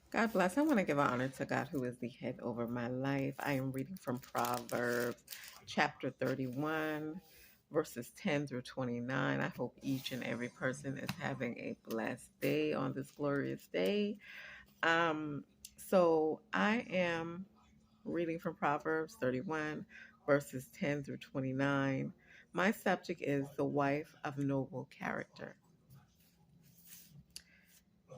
God bless. I want to give honor to God who is the head over my life. I am reading from Proverbs chapter 31, verses 10 through 29. I hope each and every person is having a blessed day on this glorious day. Um, so I am reading from Proverbs 31, verses 10 through 29. My subject is the wife of noble character.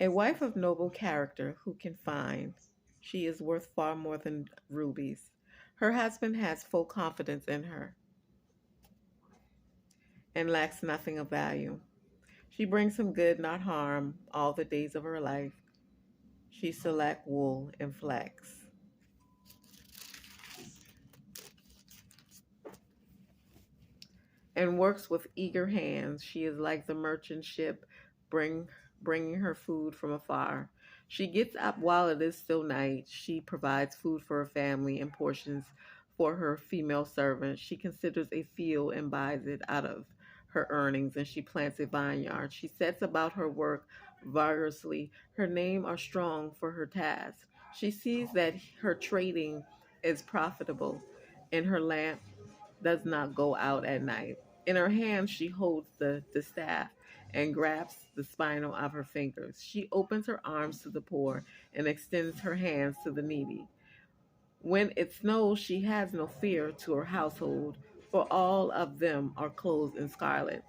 A wife of noble character who can find? She is worth far more than rubies. Her husband has full confidence in her and lacks nothing of value. She brings him good, not harm, all the days of her life. She select wool and flax and works with eager hands. She is like the merchant ship bringing her food from afar. She gets up while it is still night. She provides food for her family and portions for her female servants. She considers a field and buys it out of her earnings, and she plants a vineyard. She sets about her work vigorously. Her name are strong for her task. She sees that her trading is profitable, and her lamp does not go out at night. In her hand, she holds the distaff and grasps the spinal of her fingers. She opens her arms to the poor and extends her hands to the needy. When it snows, she has no fear to her household, for all of them are clothed in scarlet.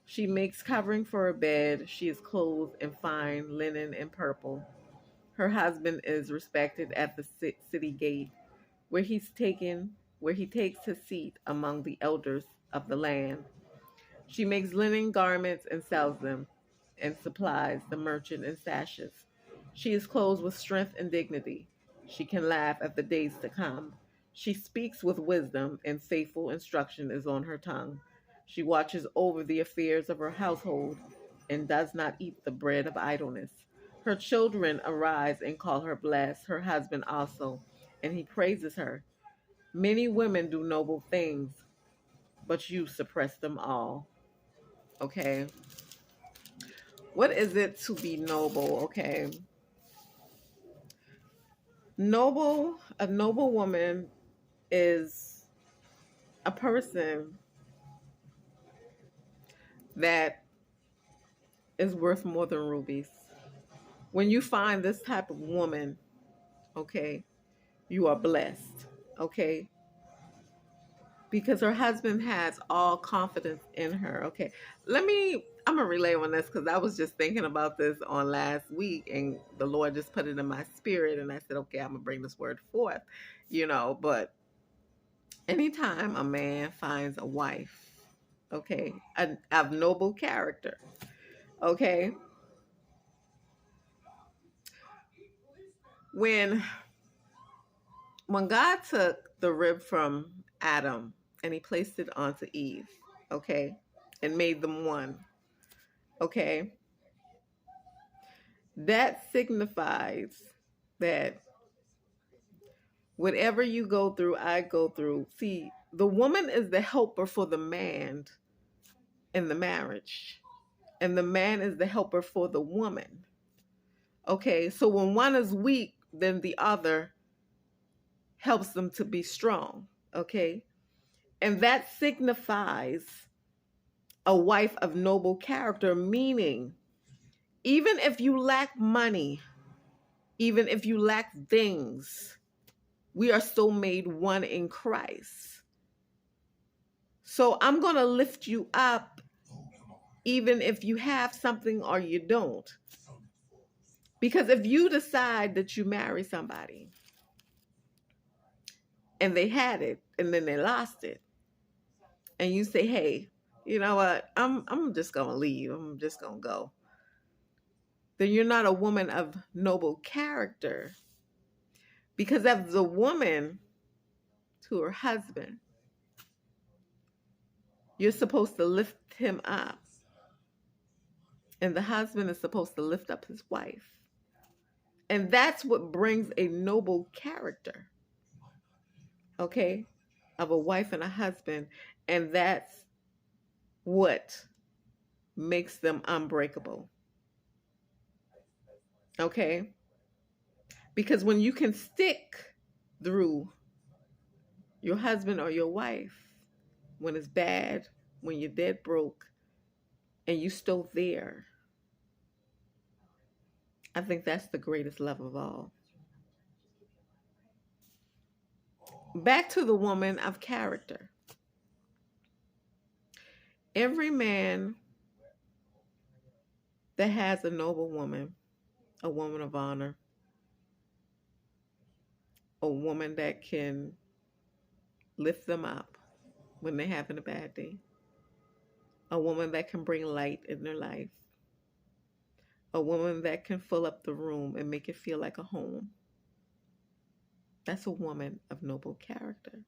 She makes covering for her bed. She is clothed in fine linen and purple. Her husband is respected at the city gate where he's taken where he takes his seat among the elders of the land. She makes linen garments and sells them, and supplies the merchant in sashes. She is clothed with strength and dignity. She can laugh at the days to come. She speaks with wisdom, and faithful instruction is on her tongue. She watches over the affairs of her household and does not eat the bread of idleness. Her children arise and call her blessed, her husband also, and he praises her. Many women do noble things, but you suppress them all. Okay. What is it to be noble? Okay. A noble woman is a person that is worth more than rubies. When you find this type of woman, okay, you are blessed. Okay. Because her husband has all confidence in her. Okay. I'm going to relay on this because I was just thinking about this on last week and the Lord just put it in my spirit. And I said, okay, I'm going to bring this word forth, but anytime a man finds a wife, okay, of noble character, okay, when when God took the rib from Adam and he placed it onto Eve, okay, and made them one, okay, that signifies that whatever you go through, I go through. See, the woman is the helper for the man in the marriage, and the man is the helper for the woman. Okay, so when one is weak, then the other helps them to be strong. Okay, and that signifies a wife of noble character, meaning even if you lack money, even if you lack things, we are still made one in Christ. So I'm going to lift you up even if you have something or you don't. Because if you decide that you marry somebody and they had it and then they lost it, and you say, hey, you know what? I'm just going to leave. I'm just going to go. Then you're not a woman of noble character. Because as a woman to her husband, you're supposed to lift him up. And the husband is supposed to lift up his wife. And that's what brings a noble character, okay, of a wife and a husband. And that's what makes them unbreakable, okay? Because when you can stick through your husband or your wife, when it's bad, when you're dead broke, and you still there, I think that's the greatest love of all. Back to the woman of character. Every man that has a noble woman, a woman of honor, a woman that can lift them up when they're having a bad day, a woman that can bring light in their life, a woman that can fill up the room and make it feel like a home. That's a woman of noble character.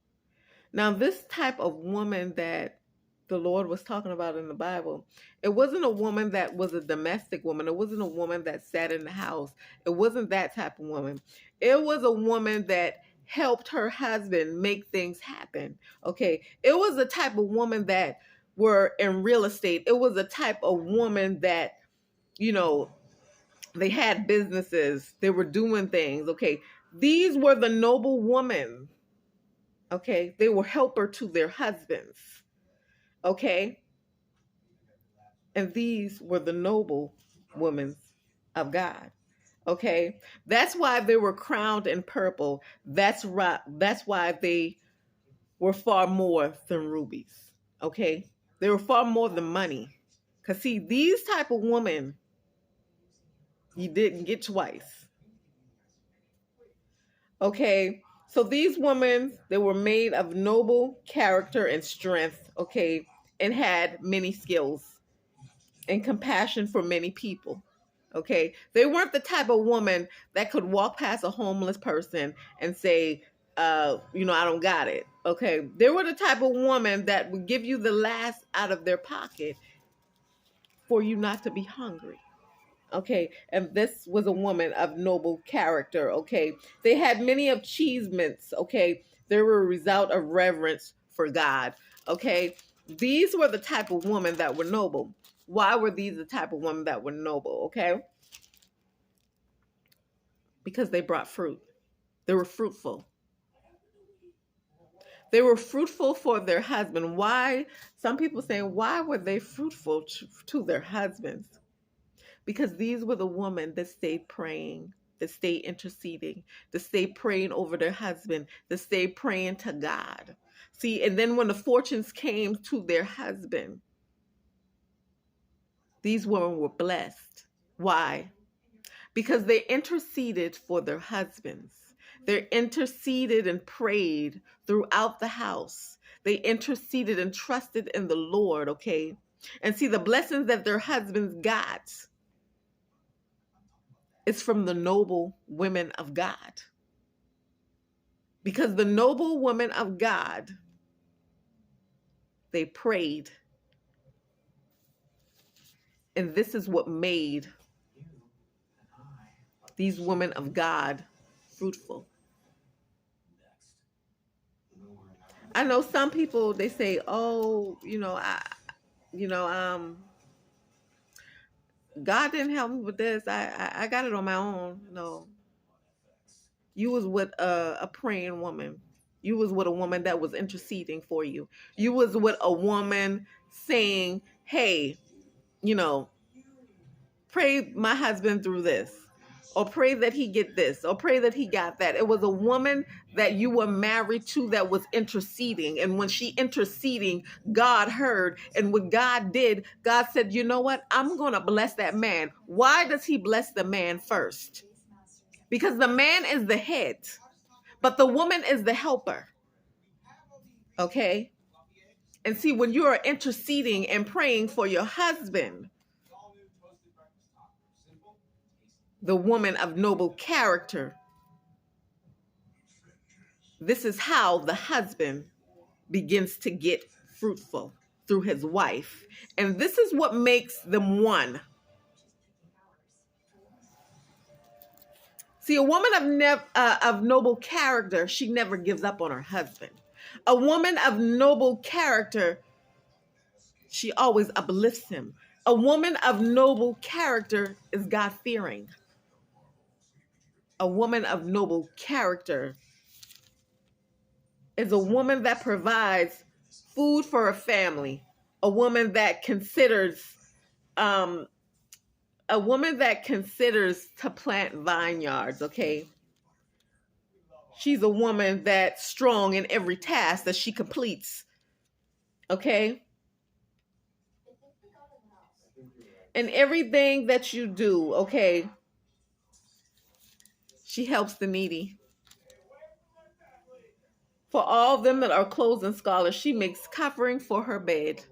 Now, this type of woman that the Lord was talking about in the Bible, it wasn't a woman that was a domestic woman. It wasn't a woman that sat in the house. It wasn't that type of woman. It was a woman that helped her husband make things happen. Okay. It was a type of woman that were in real estate. It was a type of woman that, you know, they had businesses. They were doing things. Okay. These were the noble women. Okay. They were helper to their husbands. Okay. And these were the noble women of God. Okay. That's why they were crowned in purple. That's right. That's why they were far more than rubies. Okay. They were far more than money. Because see, these type of women, you didn't get twice. Okay. So these women, they were made of noble character and strength. Okay. And had many skills and compassion for many people. Okay. They weren't the type of woman that could walk past a homeless person and say, you know, I don't got it. Okay. They were the type of woman that would give you the last out of their pocket for you not to be hungry. Okay. And this was a woman of noble character. Okay. They had many achievements. Okay. They were a result of reverence for God. Okay. These were the type of women that were noble. Why were these the type of women that were noble? Okay. Because they brought fruit. They were fruitful. They were fruitful for their husband. Why? Some people saying, why were they fruitful to their husbands? Because these were the women that stayed praying, that stayed interceding, that stayed praying over their husband, that stayed praying to God. See, and then when the fortunes came to their husband, these women were blessed. Why? Because they interceded for their husbands. They interceded and prayed throughout the house. They interceded and trusted in the Lord, okay? And see, the blessings that their husbands got is from the noble women of God. Because the noble women of God, they prayed. And this is what made these women of God fruitful. I know some people, they say, oh, God didn't help me with this. I got it on my own. No. You was with a praying woman. You was with a woman that was interceding for you. You was with a woman saying, hey, pray my husband through this. Or pray that he get this. Or pray that he got that. It was a woman that you were married to that was interceding. And when she interceding, God heard. And what God did, God said, you know what? I'm going to bless that man. Why does he bless the man first? Because the man is the head. But the woman is the helper. Okay? And see, when you are interceding and praying for your husband, the woman of noble character, this is how the husband begins to get fruitful through his wife. And this is what makes them one. See, a woman of noble character, she never gives up on her husband. A woman of noble character, she always uplifts him. A woman of noble character is God-fearing. A woman of noble character is a woman that provides food for her family, a woman that considers um, to plant vineyards, okay? She's a woman that's strong in every task that she completes, okay? And everything that you do, okay? She helps the needy. For all of them that are clothed in scarlet, she makes covering for her bed.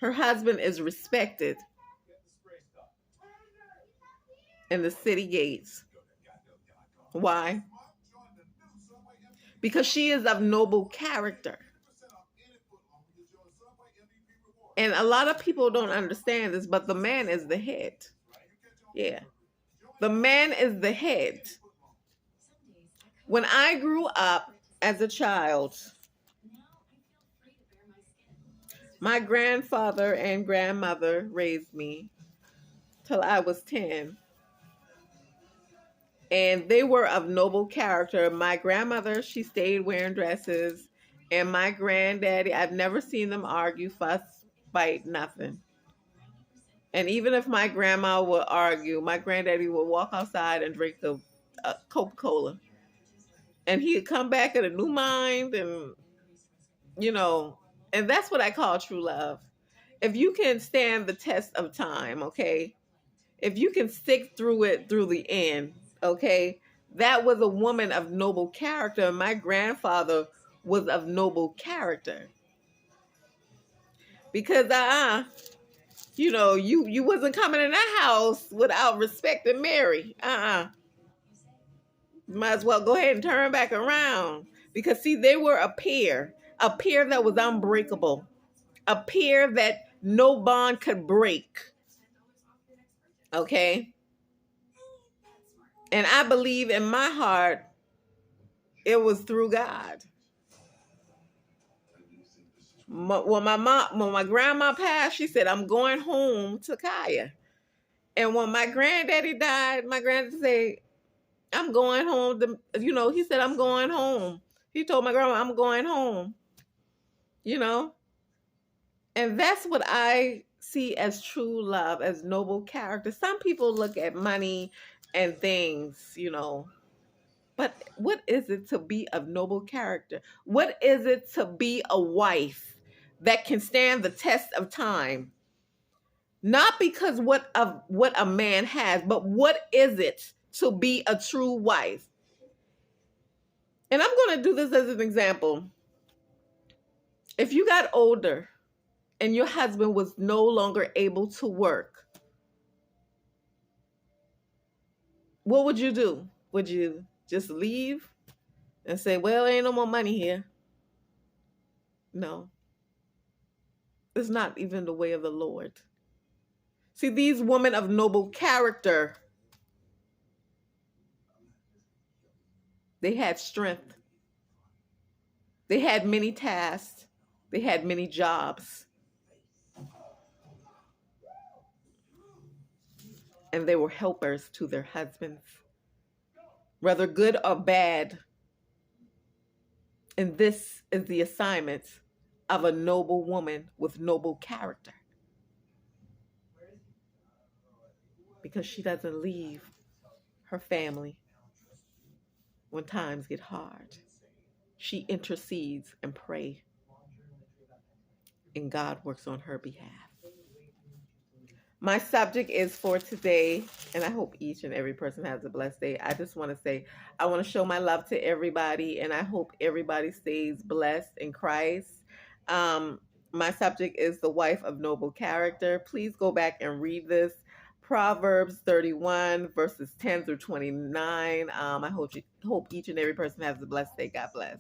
Her husband is respected in the city gates. Why? Because she is of noble character. And a lot of people don't understand this, but the man is the head. Yeah. The man is the head. When I grew up as a child, my grandfather and grandmother raised me till I was 10. And they were of noble character. My grandmother, she stayed wearing dresses. And my granddaddy, I've never seen them argue, fuss, fight, nothing. And even if my grandma would argue, my granddaddy would walk outside and drink a Coca-Cola. And he'd come back in a new mind, and, you know, and that's what I call true love. If you can stand the test of time, okay? If you can stick through it through the end, okay? That was a woman of noble character. My grandfather was of noble character. Because you know, you wasn't coming in that house without respecting Mary. Might as well go ahead and turn back around. Because see, they were a pair that was unbreakable, a pair that no bond could break. Okay? And I believe in my heart it was through God. When my grandma passed, she said, "I'm going home to Kaya." And when my granddaddy died, my granddaddy said, "I'm going home." He said, "I'm going home." He told my grandma, "I'm going home." And that's what I see as true love, as noble character. Some people look at money and things, but what is it to be of noble character? What is it to be a wife that can stand the test of time? Not because what a man has, but what is it to be a true wife? And I'm going to do this as an example. If you got older and your husband was no longer able to work, what would you do? Would you just leave and say, "Well, ain't no more money here"? No. It's not even the way of the Lord. See, these women of noble character, they had strength. They had many tasks. They had many jobs. And they were helpers to their husbands, whether good or bad. And this is the assignment of a noble woman with noble character. Because she doesn't leave her family when times get hard. She intercedes and prays, and God works on her behalf. My subject is for today, and I hope each and every person has a blessed day. I just want to say, I want to show my love to everybody, and I hope everybody stays blessed in Christ. My subject is the wife of noble character. Please go back and read this. Proverbs 31, verses 10 through 29. I hope each and every person has a blessed day. God bless.